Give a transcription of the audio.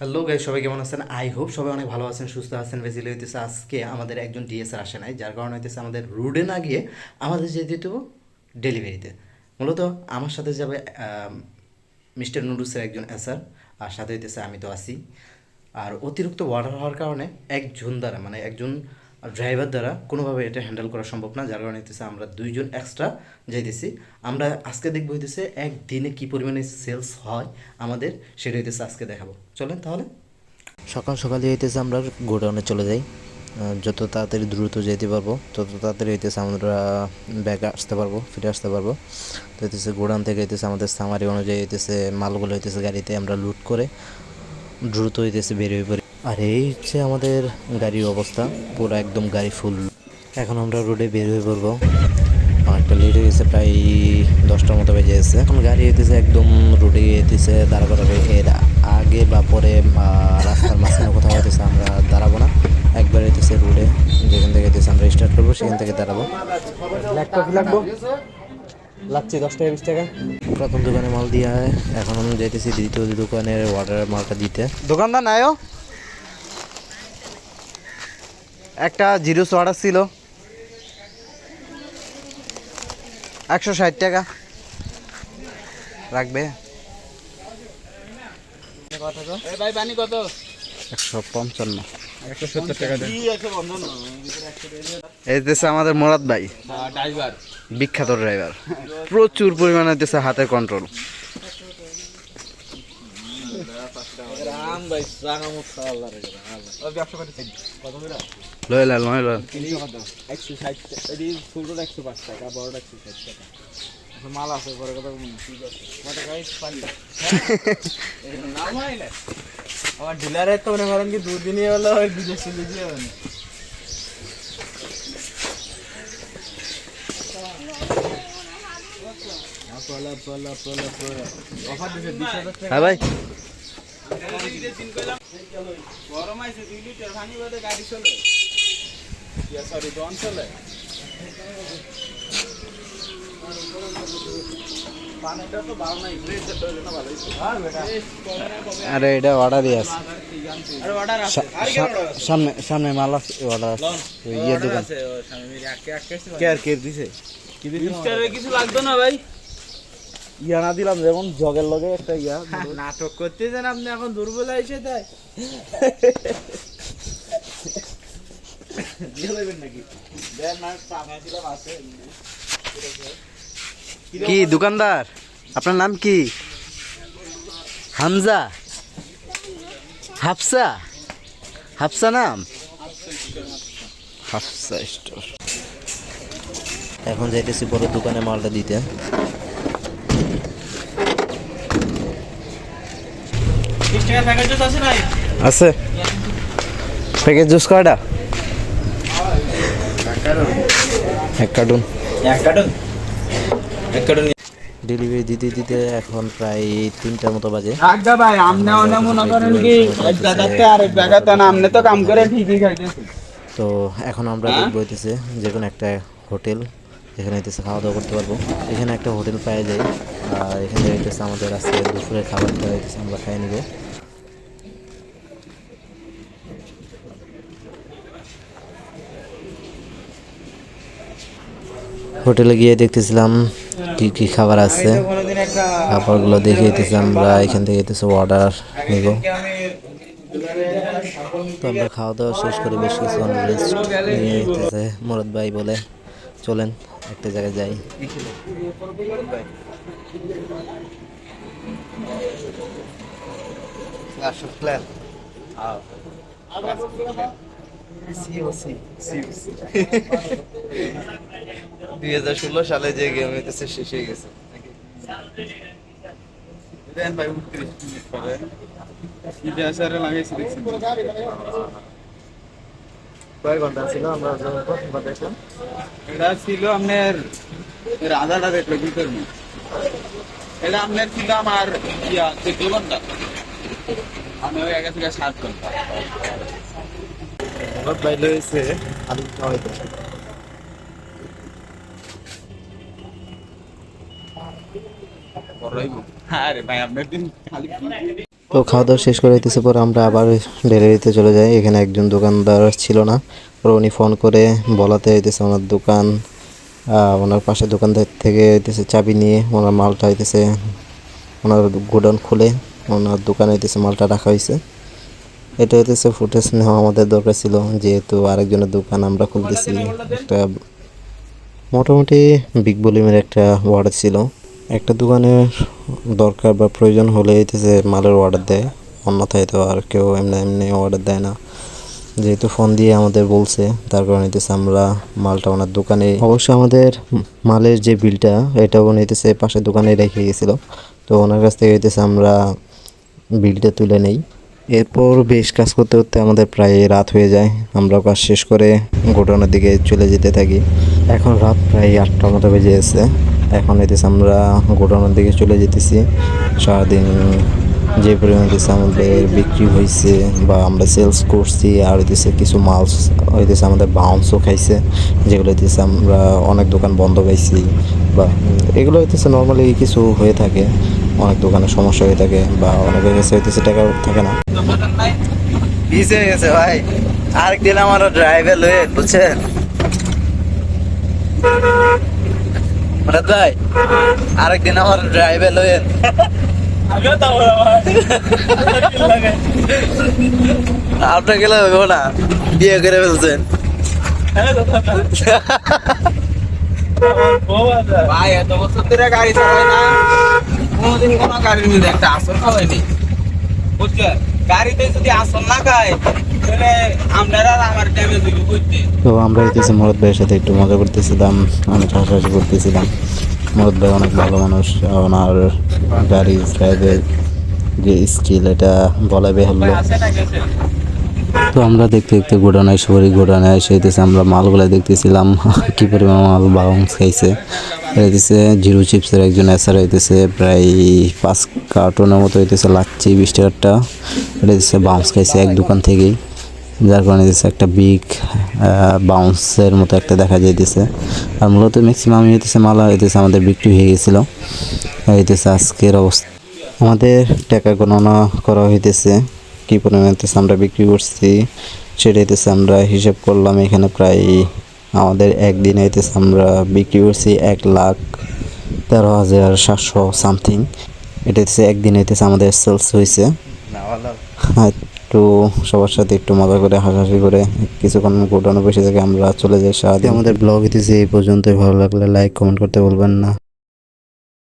Hello guys, সবাই কেমন আছেন? আই হোপ সবাই অনেক ভালো আছেন, সুস্থ আছেন। বেসিক্যালি হইতেছে আজকে আমাদের একজন ডিএসআর আসে নাই, যার কারণে হইতেছে আমাদের রুডে না গিয়ে আমাদের যেতে হতো ডেলিভারিতে। মূলত আমার সাথে যাবে মিস্টার নুডলসের একজন এসআর, আর সাথে হইতেছে আমি তো আছি। আর অতিরিক্ত ওয়াটার হওয়ার কারণে একজন দ্বারা মানে একজন ড্রাইভার দ্বারা কোনোভাবে এটা হ্যান্ডেল করা সম্ভব না, যার কারণে হইতেছে আমরা দুইজন এক্সট্রা যাইতেছি। আমরা আজকে দেখবো হইতেছে একদিনে কী পরিমাণে সেলস হয় আমাদের, সেটা হইতেছে আজকে দেখাবো। চলেন তাহলে। সকাল সকালে হইতেছে আমরা গোডাউনে চলে যাই। যত তাড়াতাড়ি দ্রুত যেতে পারবো তত তাড়াতাড়ি হইতেছে আমরা ব্যাগ আসতে পারবো, ফিরে আসতে পারবো। তো হইতেছে গোডাউন থেকে হইতেছে আমাদের সামারি অনুযায়ী হইতেছে মালগুলো হইতেছে গাড়িতে আমরা লুট করে দ্রুত হইতেছে বের হয়ে পড়ি। আর এই হচ্ছে আমাদের গাড়ির অবস্থা, পুরো একদম গাড়ি ফুল। এখন আমরা রোডে বের হয়ে পড়বো। অনেকটা লেট হয়ে গেছে, প্রায় 10টার মতো বেজে গেছে। এখন গাড়ি হইতেছে একদম রোডে হইতেছে দাঁড়া করাবে। এর আগে বা পরে রাস্তার মাঝখানে কোথাও হইতেছে আমরা দাঁড়াবো না, একবার হইতেছে রোডে যেখান থেকে হইতেছে আমরা স্টার্ট করবো সেখান থেকে দাঁড়াবো। লাগছে 10 টাকা 20 টাকা। প্রথম দোকানে মাল দিয়ে এখন আমি যাইতেছি দ্বিতীয় দোকানের অর্ডার মালটা দিতে। দোকানদার নাইও একটা জিরো অর্ডার ছিল 160 টাকা রাখবে। 155 এই দেশে আমাদের মোরাদ ভাই বিখ্যাত ড্রাইভার, প্রচুর পরিমাণে দেশে হাতের কন্ট্রোল। লয়লা লয়লা মাল আছে পরে কথা আমার ডিলারের তো মনে করেন কি দুদিনই হলো বিদেশ চলে গিয়ে হ্যাঁ ভাই, গরম আছে 2 লিটার পানি বাদে গাড়ি চলে সরি ডন চলে পানিটা তো ভালো নাই, ফ্রেশ হলে না ভালো হইছে। হ্যাঁ বেটা, আরে এটা অর্ডারই আছে। আরে অর্ডার আছে, আর কি অর্ডার আছে? সামনে সামনে মাল আছে, অর্ডার আছে। ওই ইয়ে দোকান আছে ও সামনে আকে আকে আছে। কে আর কে দিছে? কি দিছে? মিস্টারে কিছু লাগতো না ভাই, ইয়া না দিলাম যেমন জগের লগে একটা ইয়া নাটক করতেছেন আপনি এখন দুর্বল এসে তাই দিয়ে দেবেন নাকি দেন না টাকা দিলাম আছে। কি দোকানদার, আপনার নাম কি? হামজা? হাফসা? হাফসা নাম? হাফসা স্টোর। এখন যাইতেছি বড় দোকানে মালটা দিতে। আছে প্যাকেজ জুস কয়টা? এক কার্টুন। ডেলিভারি দিতে দিতে এখন প্রায় 3টার মতো বাজে। আজ্ঞা ভাই আমনে অনে মনে করেন কি এক জায়গাতে আরেক জায়গাতে না, আমনে তো কাম করে ঠিকই খাইতেছেন। তো এখন আমরা দেখবো হইতেছে যে কোনো একটা হোটেল যেখানে হইতেছে খাওয়া দাওয়া করতে পারবো। এখানে একটা হোটেল পাওয়া যায়, আর এখানে হইতেছে আমাদের আজকে দুপুরের খাবারটা হইতেছে আমরা খাই নিব। হোটেলে গিয়ে দেখতেছিলাম কি কি খাবার আছে, খাবারগুলো দেখে হইতেছে আমরা এখান থেকে হইতেছে অর্ডার নিব। তো আমরা খাওয়া দাওয়া শেষ করে বেশ কিছু রেস্ট নিয়ে হইতেছে মুরাদ ভাই বলে চলেন একটা জায়গায় যাই। দুই 2016 সালে যে গেম হইতেছে শেষ হয়ে গেছে। দেন ভাই 29 মিনিট পরে ইডা আসারে লাগাইছি দেখছেন। কয় ঘন্টা ছিল আমরা যখন প্রথমবার দেখলাম? এটা ছিল আপনার রাজাটা রেট লগি করবি, এটা আপনার ছিল আমার ইয়া 14 ঘন্টা, আমি ওই আগে থেকে 7 ঘন্টা। বহুত বাইলে হয়েছে আলু খাওয়াইতে। আরে ভাই আপনার দিন খালি তো খাওয়া দাওয়া শেষ করে হইতেছে পরে আমরা আবার ডেলিভারিতে চলে যাই। এখানে একজন দোকানদার ছিল না, পরে উনি ফোন করে বলাতে হইতেছে ওনার দোকান, ওনার পাশে দোকানদার থেকে হইতেছে চাবি নিয়ে ওনার মালটা হইতেছে ওনার গোডাউন খুলে ওনার দোকানে হইতেছে মালটা রাখা হয়েছে। এটা হইতেছে ফুটেজ নেওয়া আমাদের দরকার ছিল, যেহেতু আরেকজনের দোকান আমরা খুলতেছি। একটা মোটামুটি বিগ ভলিউমের একটা অর্ডার ছিল। একটা দোকানের দরকার বা প্রয়োজন হলে হইতেছে মালের অর্ডার দেয়, অন্যথায় তো আর কেউ এমনি এমনি অর্ডার দেয় না। যেহেতু ফোন দিয়ে আমাদের বলছে, তার কারণে হইতেছে আমরা মালটা ওনার দোকানে, অবশ্য আমাদের মালের যে বিলটা এটাও হইতেছে পাশের দোকানে রেখে গেছিলো, তো ওনার কাছ থেকে হইতেছে আমরা বিলটা তুলে নেই। এরপর বেশ কাজ করতে করতে আমাদের প্রায় রাত হয়ে যায়। আমরা কাজ শেষ করে গোডাউনের দিকে চলে যেতে থাকি। এখন রাত প্রায় 8টার মতো বেজে গেছে। এখন হইতেছে আমরা গোডাউনের দিকে চলে যেতেছি। সারাদিন যে পরিমাণ হইতেছে আমাদের বিক্রি হয়েছে বা আমরা সেলস করছি, আর হইতেছে কিছু মাল হইতেছে আমাদের বাউন্সও খাইছে, যেগুলো হইতেছে আমরা অনেক দোকান বন্ধ পাইছি, বা এগুলো হইতেছে নর্মালি কিছু হয়ে থাকে, অনেক দোকানে সমস্যা হয়ে থাকে বা অনেকের কাছে হইতেছে টাকা থাকে না। পিস হয়ে গেছে ভাই, আরেকদিন আমার ড্রাইভার লয়ে বুঝছেন মুরাদ ভাই, আরেকদিন আমার ড্রাইভার লয়ে আপনার গেলে হইব না, বিয়ে করে ফেলছেন। ভাই এত বছর ধরে গাড়ি চালাই না, কোনোদিন কোনো গাড়ির মধ্যে একটা আসল খাওয়াইনি, বুঝছেন? গাড়িতে যদি আসল না খায় তাহলে আপনারা আর আমার টাইমে যদি করতে। তো আমরা হইতেছে মুরাদ ভাইয়ের সাথে একটু মজা করতেছিলাম, অনেক হাসাহাসি করতেছিলাম। মুরাদ ভাই অনেক ভালো মানুষ, ওনার গাড়ি ড্রাইভের যে স্কিল এটা বলা বেহল্য। তো আমরা দেখতে দেখতে গোডাউনে এসে পড়ি। গোডাউনে এসে হইতেছে আমরা মালগুলো দেখতেছিলাম কি পরিমাণ মাল বাউন্স খাইছে। এটা হইতেছে জিরো চিপসের একজন এসার হইতেছে প্রায় 5 কার্টনের মতো হইতেছে লাগছে 20 টাকারটা। এটা হইতেছে বাউন্স খাইছে এক দোকান থেকেই, যার কারণে হইতেছে একটা বিগ বাউন্সের মতো একটা দেখা যাইতেছে। আর মূলত ম্যাক্সিমাম হইতেছে মাল হইতেছে আমাদের বিক্রি হয়ে গেছিলো। হইতেছে আজকের অবস্থা আমাদের টাকা গণনা করা হইতেছে কি পরিমাণ হইতেছে আমরা বিক্রি করছি, সেটা হইতেছে আমরা হিসাব করলাম। এখানে প্রায় আমাদের একদিন হইতেছে আমরা বিক্রি করছি 1,13,700 সামথিং। এটা হচ্ছে একদিন হইতেছে আমাদের সেলস হয়েছে। একটু সবার সাথে একটু মজা করে হাসাহাসি করে কিছুক্ষণ গোডাউনে বসে থেকে আমরা চলে যাই। সারাদিন আমাদের ব্লগ হইতেছে এই পর্যন্তই। ভালো লাগলে লাইক কমেন্ট করতে বলবেন না।